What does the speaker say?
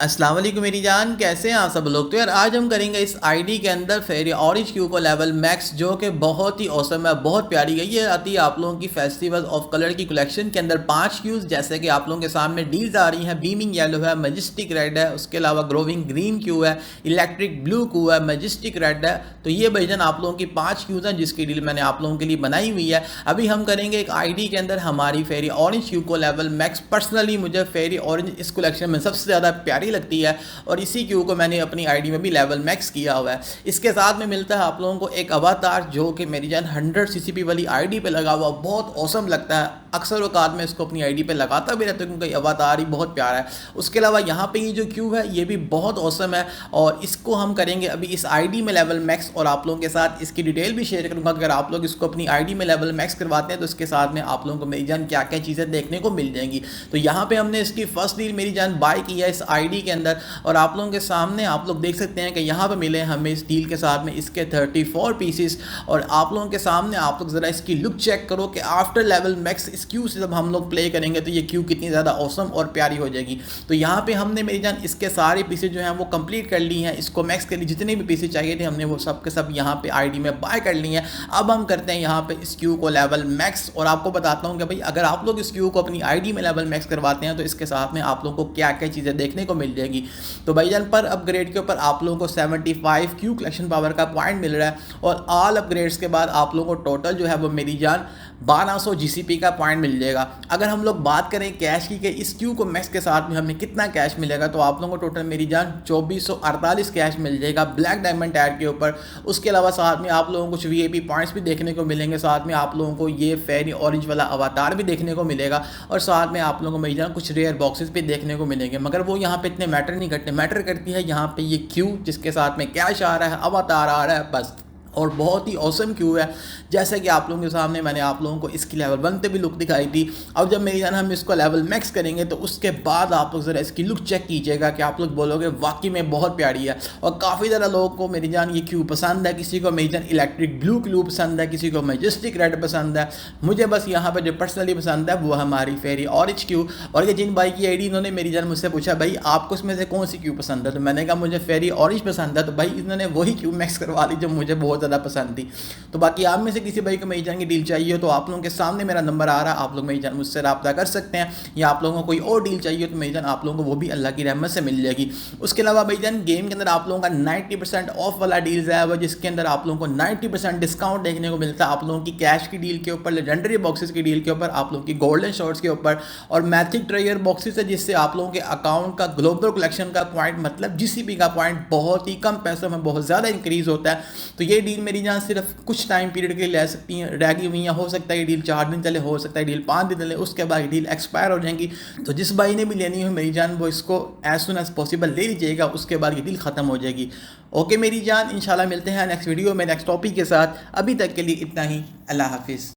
अस्सलाम वालेकुम मेरी जान, कैसे हैं आप सब लोग। तो यार आज हम करेंगे इस आईडी के अंदर फेरी ऑरेंज क्यू को लेवल मैक्स, जो कि बहुत ही औसम है, बहुत प्यारी गई। ये आती है आप लोगों की फेस्टिवल ऑफ कलर की कलेक्शन के अंदर 5 क्यूज, जैसे कि आप लोगों के सामने डील्स आ रही हैं। बीमिंग येलो है, मैजेस्टिक रेड है, उसके अलावा ग्रोविंग ग्रीन क्यू है, इलेक्ट्रिक ब्लू क्यू है, मैजेस्टिक रेड है। तो ये भाईजान आप लोगों की 5 क्यूज हैं, जिसकी डील मैंने आप लोगों के लिए बनाई हुई है। अभी हम करेंगे एक आईडी के अंदर हमारी फेरी ऑरेंज क्यू को लेवल मैक्स। पर्सनली मुझे फेरी ऑरेंज इस कलेक्शन में सबसे ज़्यादा प्यारी लगती है और इसी क्यू को मैंने अपनी आईडी में भी लेवल मैक्स किया हुआ है। इसके साथ में मिलता है आप लोगों को एक अवतार, जो कि मेरी जान 100 सीसीपी वाली आईडी पे लगा हुआ, बहुत औसम लगता है। अक्सर औकात में इसको अपनी आईडी पे लगाता भी रहता हूँ क्योंकि अवतार ही बहुत प्यारा है। उसके अलावा यहाँ पे ये जो क्यू है ये भी बहुत औसम है और इसको हम करेंगे अभी इस आईडी में लेवल मैक्स। और आप लोगों के साथ इसकी डिटेल भी शेयर करूँगा। अगर आप लोग इसको अपनी आईडी में लेवल मैक्स करवाते हैं तो इसके साथ में आप लोगों को मेरी जान क्या क्या चीज़ें देखने को मिल जाएंगी। तो यहाँ पे हमने इसकी फर्स्ट डील मेरी जान बाय की है इस आईडी के अंदर, और आप लोगों के सामने आप लोग देख सकते हैं कि यहाँ पे मिले हमें इस डील के साथ में इसके 34 पीसेस। और आप लोगों के सामने आप लोग ज़रा इसकी लुक चेक करो कि आफ्टर लेवल मैक्स इस क्यू से जब हम लोग प्ले करेंगे तो ये क्यू कितनी ज़्यादा औसम और प्यारी हो जाएगी। तो यहाँ पे हमने मेरी जान इसके सारे पीसेस जो हैं वो कंप्लीट कर ली हैं। इसको मैक्स के लिए जितने भी पीसेस चाहिए थे हमने वो सब के सब यहाँ पे आईडी में बाय कर ली हैं। अब हम करते हैं यहाँ पे इस क्यू को लेवल मैक्स, और आपको बताता हूँ कि भाई अगर आप लोग इस क्यू को अपनी आईडी में लेवल मैक्स करवाते हैं तो इसके साथ में आप लोगों को क्या क्या चीज़ें देखने को मिल जाएगी। तो भाईजान पर अपग्रेड के ऊपर आप लोगों को 75 क्यू कलेक्शन पावर का पॉइंट मिल रहा है, और ऑल अपग्रेड्स के बाद आप लोगों को टोटल जो है वो मेरी जान 1200 जीसीपी का पॉइंट मिल जाएगा। अगर हम लोग बात करें कैश की कि इस क्यू को मैक्स के साथ में हमें कितना कैश मिलेगा, तो आप लोगों को टोटल मेरी जान 2448 कैश मिल जाएगा ब्लैक डायमंड टैग के ऊपर। उसके अलावा साथ में आप लोगों को कुछ वीआईपी पॉइंट्स भी देखने को मिलेंगे। साथ में आप लोगों को ये फेरी ऑरेंज वाला अवतार भी देखने को मिलेगा, और साथ में आप लोगों को मेरी जान कुछ रेयर बॉक्सेस भी देखने को मिलेंगे। मगर वो यहाँ पे इतने मैटर नहीं करते, मैटर करती है यहाँ पे ये क्यू जिसके साथ में कैश आ रहा है, अवतार आ रहा है, बस। और बहुत ही औसम क्यू है, जैसे कि आप लोगों के सामने मैंने आप लोगों को इसकी लेवल 1 पे भी लुक दिखाई थी। अब जब मेरी जान हम इसको लेवल मैक्स करेंगे तो उसके बाद आप लोग ज़रा इसकी लुक चेक कीजिएगा कि आप लोग बोलोगे वाकई में बहुत प्यारी है। और काफ़ी ज़्यादा लोगों को मेरी जान ये क्यू पसंद है, किसी को मेरी जान इलेक्ट्रिक ब्लू क्यू पसंद है, किसी को मैजेस्टिक रेड पसंद है। मुझे बस यहाँ पर जो पर्सनली पसंद है वो हमारी फेरी ऑरेंज क्यू। और ये जिन भाई की आईडी इन्होंने मेरी जान मुझसे पूछा भाई आपको इसमें से कौन सी क्यू पसंद है, तो मैंने कहा मुझे फेरी ऑरेंज पसंद है। तो भाई इन्होंने वही क्यू मैक्स करवा ली जो मुझे बहुत ज़्यादा पसंद थी। तो बाकी आप में से किसी भाई को मेरी जान की डील चाहिए हो तो आप लोगों के सामने मेरा नंबर आ रहा है, आप लोग मेरी जान मुझसे रब्ता कर सकते हैं। या आप लोगों को कोई और डील चाहिए तो मेरी जान आप लोगों को वो भी अल्लाह की रहमत से मिल जाएगी। उसके अलावा भाई जान गेम के अंदर आप लोगों का 90% ऑफ वाला डील्स है वो, जिसके अंदर आप लोगों को 90% डिस्काउंट देखने को मिलता है। आप लोगों की कैश की डील के ऊपर, लेजेंडरी बॉक्सेस की डील के ऊपर, आप लोगों की गोल्डन शॉर्ट्स के ऊपर, और मैथिक ट्रेयर बॉक्सेस है जिससे आप लोगों के अकाउंट का ग्लोबल कलेक्शन का पॉइंट मतलब जीसीपी का पॉइंट बहुत ही कम पैसों में बहुत ज़्यादा इंक्रीज होता है। तो ये डील मेरी जान सिर्फ कुछ टाइम पीरियड के लिए ले सकती हैं, रह गई हुई हैं। हो सकता है ये डील 4 दिन चले, हो सकता है डील 5 दिन चले, उसके बाद डील एक्सपायर हो जाएंगी। तो जिस भाई ने भी लेनी हो मेरी जान वो इसको एज सुन एज पॉसिबल ले लीजिएगा, उसके बाद ये डील ख़त्म हो जाएगी। ओके मेरी जान, इंशाल्लाह मिलते हैं नेक्स्ट वीडियो में नेक्स्ट टॉपिक के साथ। अभी तक के लिए इतना ही, अल्लाह हाफिज़।